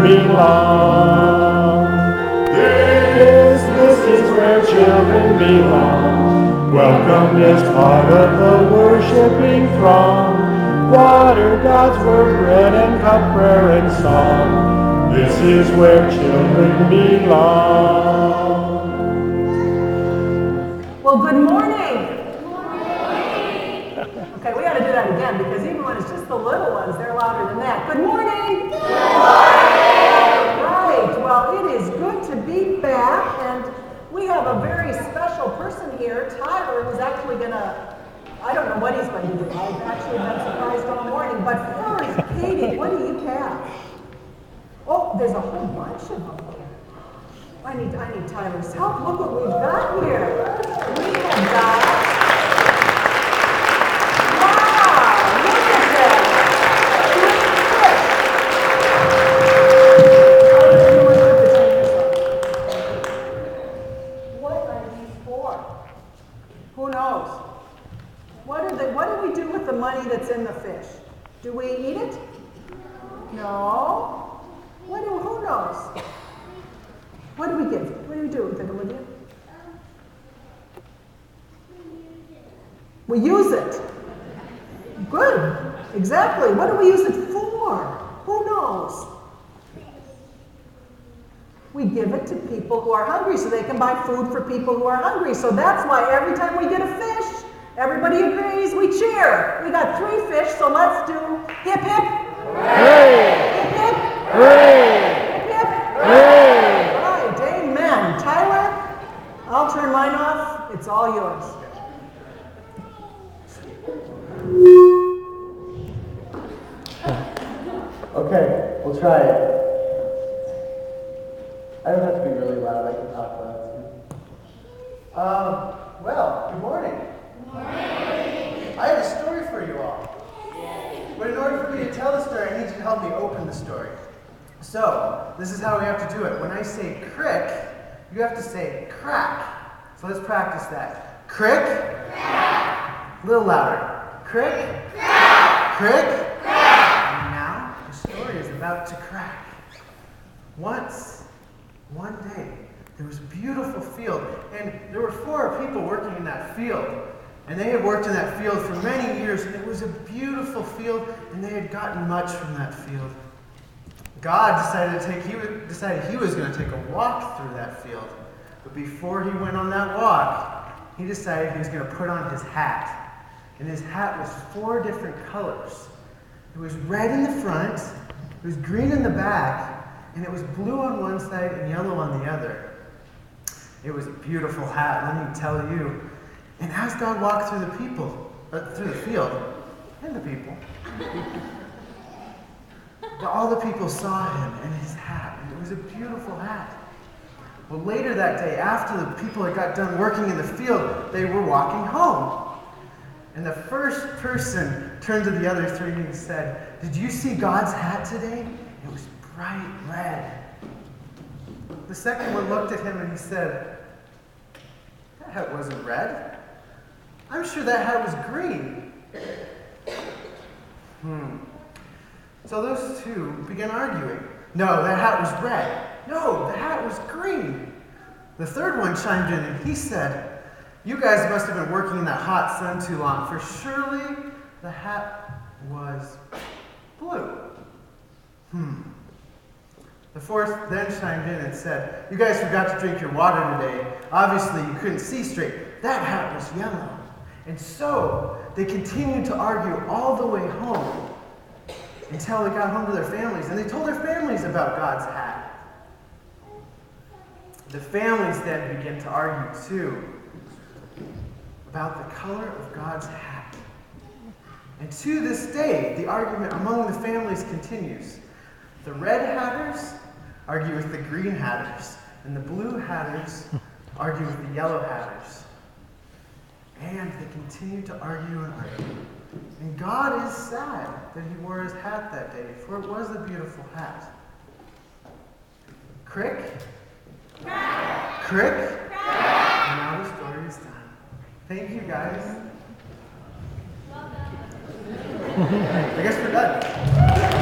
belong. This is where children belong. Welcome is part of the worshiping throng. Water, God's word, bread and cup, prayer and song. This is where children belong. Well, good morning. Good morning. Okay, we got to do that again because even when it's just the little ones, they're louder than that. Good morning. Good morning. Right. Well, it is good to be back, and we have a very special person here, Tyler, who's actually going to, I don't know what he's going to do. I've actually been surprised all morning. But first, Katie, what do you have? Oh, there's a whole bunch of them here. I need Tyler's help. Look what we've got here. We have got, wow, look at that. What are these for? Who knows? What do we do with the money that's in the fish? Do we eat it? No. Who knows? What do we give? What do we do with it, Olivia? We use it. Good. Exactly. What do we use it for? Who knows? We give it to people who are hungry so they can buy food for people who are hungry. So that's why every time we get a fish, everybody agrees, we cheer. We got 3 fish, so let's do hip hip. Hooray! Hip hip. Hooray! Hip hip. Hooray! Right, amen. Tyler, I'll turn mine off. It's all yours. Okay, we'll try it. I don't have to be really loud, I can talk loud too. Well, good morning. Good morning. I have a story for you all. But in order for me to tell the story, I need you to help me open the story. So, this is how we have to do it. When I say crick, you have to say crack. So let's practice that. Crick. Crack. A little louder. Crick. Crack. Crick. Crack. And now, the story is about to crack. Once, one day, there was a beautiful field, and there were 4 people working in that field. And they had worked in that field for many years, and it was a beautiful field, and they had gotten much from that field. God decided he was going to take a walk through that field. But before he went on that walk, he decided he was going to put on his hat. And his hat was 4 different colors. It was red in the front, it was green in the back, and it was blue on one side and yellow on the other. It was a beautiful hat, let me tell you. And as God walked through the field, and the people, all the people saw him and his hat, and it was a beautiful hat. Well, later that day, after the people had got done working in the field, they were walking home. And the first person turned to the other 3 and said, "Did you see God's hat today? It was bright red." The second one looked at him and he said, "That hat wasn't red. I'm sure that hat was green." So those 2 began arguing. "No, that hat was red. No, the hat was green." The third one chimed in and he said, "You guys must have been working in that hot sun too long, for surely the hat was blue." The fourth then chimed in and said, "You guys forgot to drink your water today. Obviously you couldn't see straight. That hat was yellow." And so they continued to argue all the way home until they got home to their families, and they told their families about God's hat. The families then began to argue too about the color of God's hat. And to this day, the argument among the families continues. The red hatters argue with the green hatters, and the blue hatters argue with the yellow hatters. And they continue to argue and argue. And God is sad that he wore his hat that day, for it was a beautiful hat. Crick? Crack. Crick? Crack. And now the story is done. Thank you, guys. I guess we're done.